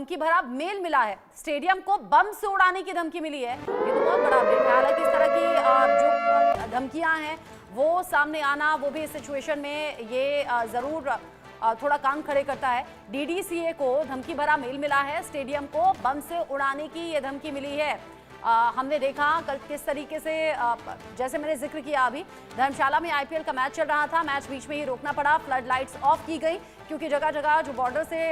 धमकी भरा मेल मिला है, स्टेडियम को बम से उड़ाने की धमकी मिली है। ये तो बहुत बड़ा अपडेट है। हालांकि इस तरह की जो धमकियां हैं वो सामने आना, वो भी इस सिचुएशन में ये जरूर थोड़ा कान खड़े करता है। डीडीसीए को धमकी भरा मेल मिला है, स्टेडियम को बम से उड़ाने की ये धमकी मिली है। हमने देखा कल किस तरीके से, जैसे मैंने जिक्र किया अभी, धर्मशाला में आईपीएल का मैच चल रहा था, मैच बीच में ही रोकना पड़ा, फ्लड लाइट्स ऑफ की गई क्योंकि जगह जगह जो बॉर्डर से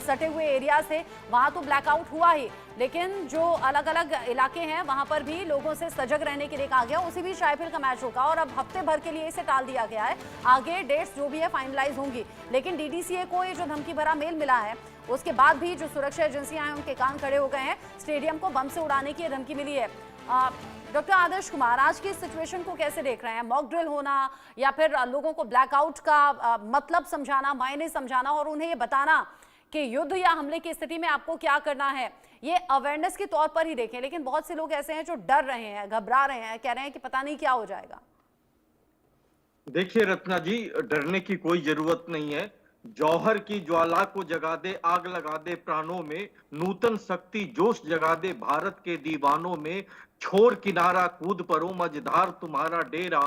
सटे हुए एरियाज थे वहां तो ब्लैकआउट हुआ ही, लेकिन जो अलग अलग इलाके हैं वहां पर भी लोगों से सजग रहने के लिए कहा गया। उसी बीच आईपीएल का मैच रुका और अब हफ्ते भर के लिए इसे टाल दिया गया है। आगे डेट्स जो भी है फाइनलाइज होंगी, लेकिन डीडीसीए को ये जो धमकी भरा मेल मिला है उसके बाद भी जो सुरक्षा एजेंसियां हैं उनके कान खड़े हो गए हैं। स्टेडियम को बम से उड़ाने की धमकी मिली है। डॉक्टर आदर्श कुमार, आज की सिचुएशन को कैसे देख रहे हैं? मॉक ड्रिल होना या फिर लोगों को ब्लैकआउट का मतलब समझाना, मायने समझाना और उन्हें ये बताना कि युद्ध या हमले की स्थिति में आपको क्या करना है, ये अवेयरनेस के तौर पर ही देखें। लेकिन बहुत से लोग ऐसे हैं जो डर रहे हैं, घबरा रहे हैं, कह रहे हैं कि पता नहीं क्या हो जाएगा। देखिए रत्ना जी, डरने की कोई जरूरत नहीं है। जौहर की ज्वाला को जगा दे, आग लगा दे प्राणों में, नूतन शक्ति जोश जगा दे भारत के दीवानों में। छोड़ किनारा कूद परो मझधार तुम्हारा डेरा,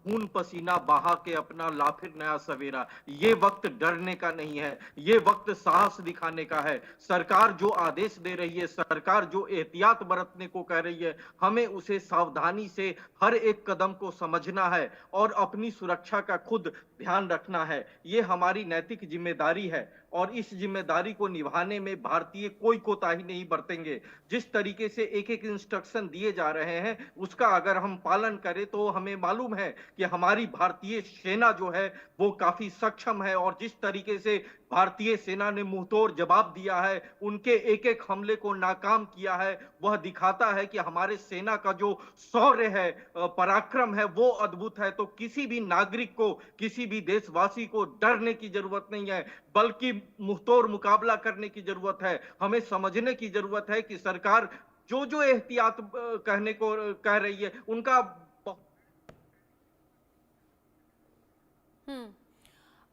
खून पसीना बहा के अपना ला फिर नया सवेरा। ये वक्त डरने का नहीं है, ये वक्त साहस दिखाने का है। सरकार जो आदेश दे रही है, सरकार जो एहतियात बरतने को कह रही है, हमें उसे सावधानी से हर एक कदम को समझना है और अपनी सुरक्षा का खुद ध्यान रखना है। ये हमारी नैतिक जिम्मेदारी है और इस जिम्मेदारी को निभाने में भारतीय कोई कोताही नहीं बरतेंगे। जिस तरीके से एक एक इंस्ट्रक्शन दिए जा रहे हैं उसका अगर हम पालन करें तो हमें मालूम है कि हमारी भारतीय सेना जो है वो काफी सक्षम है और जिस तरीके से भारतीय सेना ने मुंहतोड़ जवाब दिया है, उनके एक एक हमले को नाकाम किया है, वह दिखाता है कि हमारे सेना का जो शौर्य है, पराक्रम है, वो अद्भुत है। तो किसी भी नागरिक को, किसी भी देशवासी को डरने की जरूरत नहीं है, बल्कि मुंहतोड़ मुकाबला करने की जरूरत है। हमें समझने की जरूरत है कि सरकार जो जो एहतियात कहने को कह रही है उनका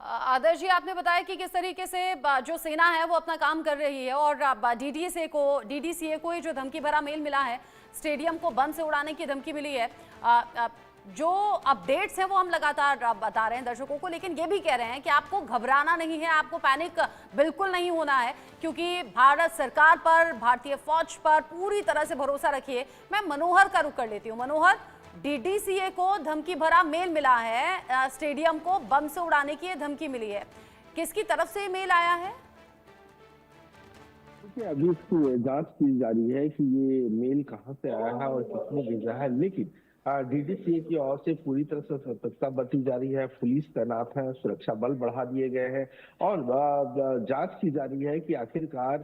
आदर्श जी, आपने बताया कि किस तरीके से जो सेना है वो अपना काम कर रही है और डीडीसीए को ये जो धमकी भरा मेल मिला है, स्टेडियम को बम से उड़ाने की धमकी मिली है। जो अपडेट्स हैं वो हम लगातार बता रहे हैं दर्शकों को, लेकिन ये भी कह रहे हैं कि आपको घबराना नहीं है, आपको पैनिक बिल्कुल नहीं होना है, क्योंकि भारत सरकार पर, भारतीय फौज पर पूरी तरह से भरोसा रखिए। मैं मनोहर का रुख कर लेती हूँ। मनोहर, डीडीसीए को धमकी भरा मेल मिला है, स्टेडियम को बम से उड़ाने की धमकी मिली है, किसकी तरफ से मेल आया है? अभी इसकी जांच की जा रही है कि ये मेल कहां से आया है और किसने भेजा है, लेकिन डीडीसीए की ओर से पूरी तरह से सतर्कता बरती जा रही है, पुलिस तैनात है, सुरक्षा बल बढ़ा दिए गए हैं और जांच की जा रही है कि आखिरकार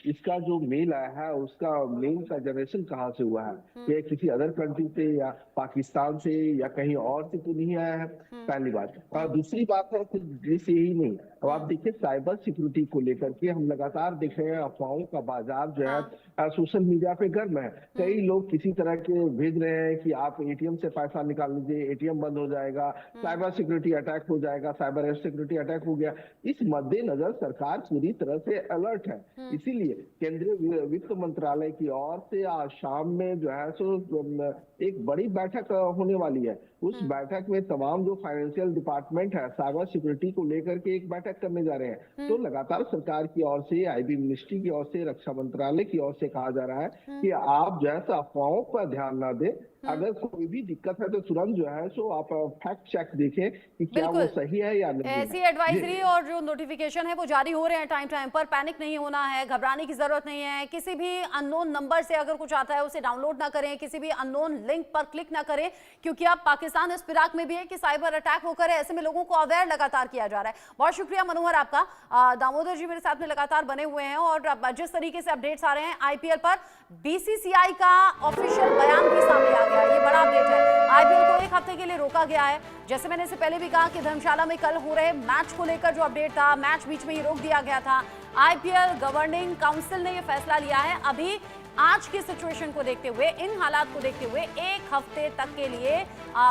इसका जो मेल आया है उसका मेल का जनरेशन कहाँ से हुआ है, ये किसी अदर कंट्री से या पाकिस्तान से या कहीं और से तो नहीं आया है, पहली बात। और दूसरी बात है कि से ही नहीं, अब आप देखिए साइबर सिक्योरिटी को लेकर के हम लगातार देख रहे हैं अफवाहों का बाजार जो है सोशल मीडिया पे गर्म है। कई लोग किसी तरह के भेज रहे हैं कि आप एटीएम से पैसा निकाल लीजिए, एटीएम बंद हो जाएगा, साइबर सिक्योरिटी अटैक हो जाएगा, साइबर सिक्योरिटी अटैक हो गया। इस मद्देनजर सरकार पूरी तरह से अलर्ट है। इसीलिए केंद्रीय वित्त मंत्रालय की ओर से आज शाम में जो है सो एक बड़ी बैठक होने वाली है। उस बैठक में तमाम जो फाइनेंशियल डिपार्टमेंट है साइबर सिक्योरिटी को लेकर के एक बैठक करने जा रहे हैं। तो लगातार सरकार की ओर से, आईबी मिनिस्ट्री की ओर से, रक्षा मंत्रालय की ओर से कहा जा रहा है कि आप जो है अफवाहों पर ध्यान ना दें, अगर कोई भी दिक्कत है तो तुरंत जो है सो आप फैक्ट चेक देखें कि क्या वो सही है या नहीं। ऐसी एडवाइजरी और जो नोटिफिकेशन है वो जारी हो रहे हैं टाइम टाइम पर। पैनिक नहीं होना है, घबराने की जरूरत नहीं है। किसी भी अननोन नंबर से अगर कुछ आता है उसे डाउनलोड ना करें, किसी भी अननोन लिंक पर क्लिक ना करें, क्योंकि अब पाकिस्तान इस फिराक में भी है कि साइबर अटैक होकर है। ऐसे में लोगों को अवेयर लगातार किया जा रहा है। बहुत शुक्रिया मनोहर आपका। दामोदर जी मेरे साथ में लगातार बने हुए हैं और जिस तरीके से अपडेट्स आ रहे हैं आईपीएल पर, बीसीसीआई का ऑफिशियल बयान भी सामने आ गया। ये बड़ा अपडेट है। आईपीएल को एक हफ्ते के लिए रोका गया है। जैसे मैंने इससे पहले भी कहा कि धर्मशाला में कल हो रहे मैच को लेकर जो अपडेट था, मैच बीच में ही रोक दिया गया था। आईपीएल गवर्निंग काउंसिल ने यह फैसला लिया है। अभी आज की सिचुएशन को देखते हुए, इन हालात को देखते हुए एक हफ्ते तक के लिए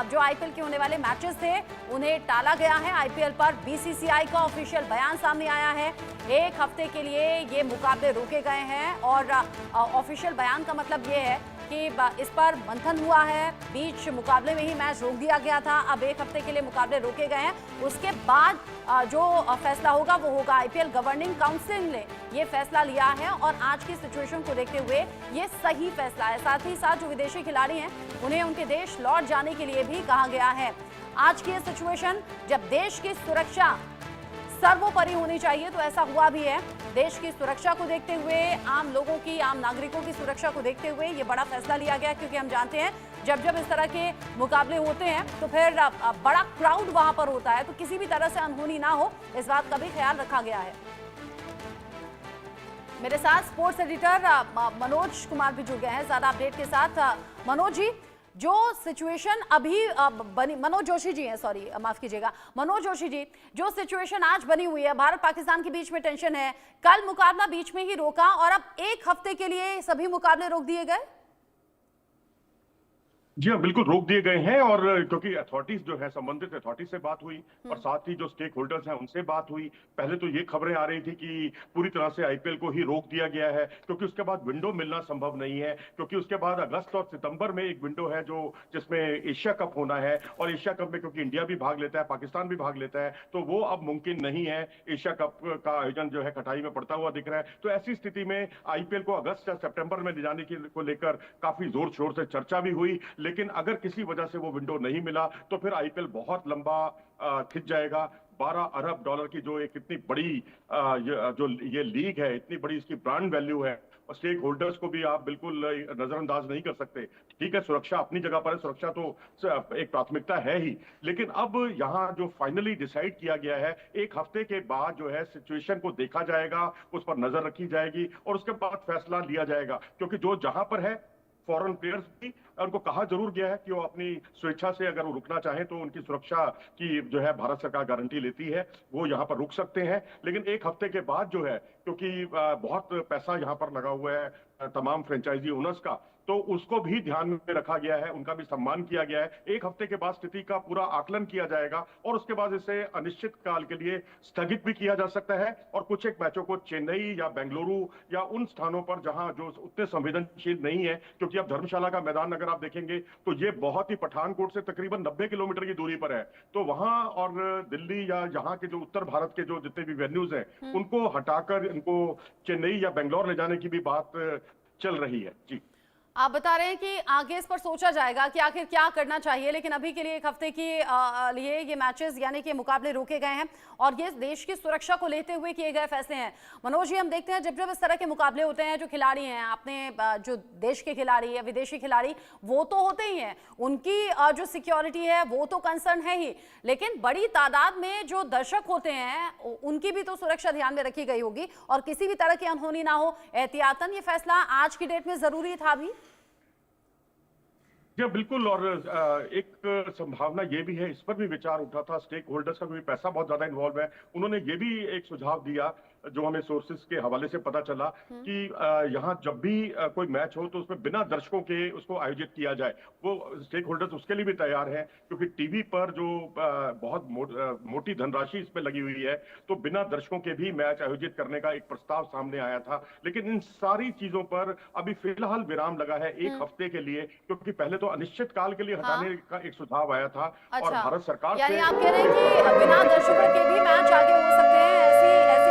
जो आईपीएल के होने वाले मैचेस थे उन्हें टाला गया है। आईपीएल पर बीसीसीआई का ऑफिशियल बयान सामने आया है। एक हफ्ते के लिए ये मुकाबले रोके गए हैं और ऑफिशियल बयान का मतलब ये है कि इस पर मंथन हुआ है, बीच मुकाबले में ही मैच रोक दिया गया था। अब एक हफ्ते के लिए मुकाबले रोके गए हैं, उसके बाद जो फैसला होगा वो होगा। आईपीएल गवर्निंग काउंसिल ने ये फैसला लिया है और आज की सिचुएशन को देखते हुए ये सही फैसला है। साथ ही साथ जो विदेशी खिलाड़ी हैं उन्हें उनके देश लौट जाने के लिए भी कहा गया है। आज की ये सिचुएशन, जब देश की सुरक्षा सर्वोपरि होनी चाहिए तो ऐसा हुआ भी है। देश की सुरक्षा को देखते हुए, आम लोगों की, आम नागरिकों की सुरक्षा को देखते हुए ये बड़ा फैसला लिया गया, क्योंकि हम जानते हैं जब इस तरह के मुकाबले होते हैं तो फिर बड़ा क्राउड वहां पर होता है, तो किसी भी तरह से अनहोनी ना हो, इस बात का भी ख्याल रखा गया है। मेरे साथ स्पोर्ट्स एडिटर मनोज कुमार भी जुड़ गए हैं ज्यादा अपडेट के साथ। मनोज जी, जो सिचुएशन अभी बनी, मनोज जोशी जी हैं, सॉरी माफ कीजिएगा, मनोज जोशी जी, जो सिचुएशन आज बनी हुई है, भारत पाकिस्तान के बीच में टेंशन है, कल मुकाबला बीच में ही रोका और अब एक हफ्ते के लिए सभी मुकाबले रोक दिए गए। जी हाँ, बिल्कुल रोक दिए गए हैं। और क्योंकि अथॉरिटीज जो है, संबंधित अथॉरिटी से बात हुई और साथ ही जो स्टेक होल्डर्स हैं उनसे बात हुई। पहले तो ये खबरें आ रही थी कि पूरी तरह से आईपीएल को ही रोक दिया गया है, क्योंकि उसके बाद विंडो मिलना संभव नहीं है, क्योंकि उसके बाद अगस्त और सितंबर में एक विंडो है जो जिसमें एशिया कप होना है, और एशिया कप में क्योंकि इंडिया भी भाग लेता है, पाकिस्तान भी भाग लेता है, तो वो अब मुमकिन नहीं है। एशिया कप का आयोजन जो है कटाई में पड़ता हुआ दिख रहा है। तो ऐसी स्थिति में आईपीएल को अगस्त या सितंबर में ले जाने को लेकर काफी जोर शोर से चर्चा भी हुई, लेकिन अगर किसी वजह से वो विंडो नहीं मिला तो फिर आईपीएल बहुत लंबा खिंच जाएगा। 12 अरब डॉलर की जो एक इतनी बड़ी जो ये लीग है, इतनी बड़ी इसकी ब्रांड वैल्यू है, और स्टेक होल्डर्स को भी आप बिल्कुल नजरअंदाज नहीं कर सकते। ठीक है, सुरक्षा अपनी जगह पर है, सुरक्षा तो एक प्राथमिकता है ही, लेकिन अब यहाँ जो फाइनली डिसाइड किया गया है, एक हफ्ते के बाद जो है सिचुएशन को देखा जाएगा, उस पर नजर रखी जाएगी और उसके बाद फैसला लिया जाएगा। क्योंकि जो जहां पर है फॉरेन प्लेयर्स भी, उनको कहा जरूर गया है कि वो अपनी स्वेच्छा से अगर वो रुकना चाहें तो उनकी सुरक्षा की जो है भारत सरकार गारंटी लेती है, वो यहाँ पर रुक सकते हैं। लेकिन एक हफ्ते के बाद जो है, क्योंकि बहुत पैसा यहाँ पर लगा हुआ है तमाम फ्रेंचाइजी ओनर्स का, तो उसको भी ध्यान में रखा गया है, उनका भी सम्मान किया गया है। एक हफ्ते के बाद स्थिति का पूरा आकलन किया जाएगा और उसके बाद इसे अनिश्चित काल के लिए स्थगित भी किया जा सकता है, और कुछ एक मैचों को चेन्नई या बेंगलुरु या उन स्थानों पर जहां जो उतने संवेदनशील नहीं है, क्योंकि अब धर्मशाला का मैदान अगर आप देखेंगे तो ये बहुत ही पठानकोट से तकरीबन 90 किलोमीटर की दूरी पर है, तो वहां और दिल्ली या यहाँ के जो उत्तर भारत के जो जितने भी वेन्यूज हैं उनको हटाकर इनको चेन्नई या बेंगलोर ले जाने की भी बात चल रही है। जी, आप बता रहे हैं कि आगे इस पर सोचा जाएगा कि आखिर क्या करना चाहिए, लेकिन अभी के लिए एक हफ्ते के लिए ये मैचेस यानी कि मुकाबले रोके गए हैं और ये देश की सुरक्षा को लेते हुए किए गए फैसले हैं। मनोज जी, हम देखते हैं जब इस तरह के मुकाबले होते हैं, जो खिलाड़ी हैं अपने जो देश के खिलाड़ी या विदेशी खिलाड़ी, वो तो होते ही हैं, उनकी जो सिक्योरिटी है वो तो कंसर्न है ही, लेकिन बड़ी तादाद में जो दर्शक होते हैं उनकी भी तो सुरक्षा ध्यान में रखी गई होगी और किसी भी तरह की अनहोनी ना हो, एहतियातन ये फैसला आज की डेट में जरूरी था भी। जी बिल्कुल, और एक संभावना ये भी है, इस पर भी विचार उठा था, स्टेक होल्डर्स का भी पैसा बहुत ज्यादा इन्वॉल्व है, उन्होंने ये भी एक सुझाव दिया जो हमें सोर्सेस के हवाले से पता चला कि यहाँ जब भी कोई मैच हो तो उसमें बिना दर्शकों के उसको आयोजित किया जाए। वो स्टेक होल्डर्स उसके लिए भी तैयार हैं, क्योंकि टीवी पर जो बहुत मोटी धनराशि इस पर लगी हुई है, तो बिना दर्शकों के भी मैच आयोजित करने का एक प्रस्ताव सामने आया था। लेकिन इन सारी चीजों पर अभी फिलहाल विराम लगा है एक हफ्ते के लिए, क्योंकि पहले तो अनिश्चित काल के लिए हटाने का एक सुझाव आया था। अच्छा, और भारत सरकार यानी आप कह रहे हैं कि बिना दर्शकों के भी मैच आगे हो सकते हैं, ऐसी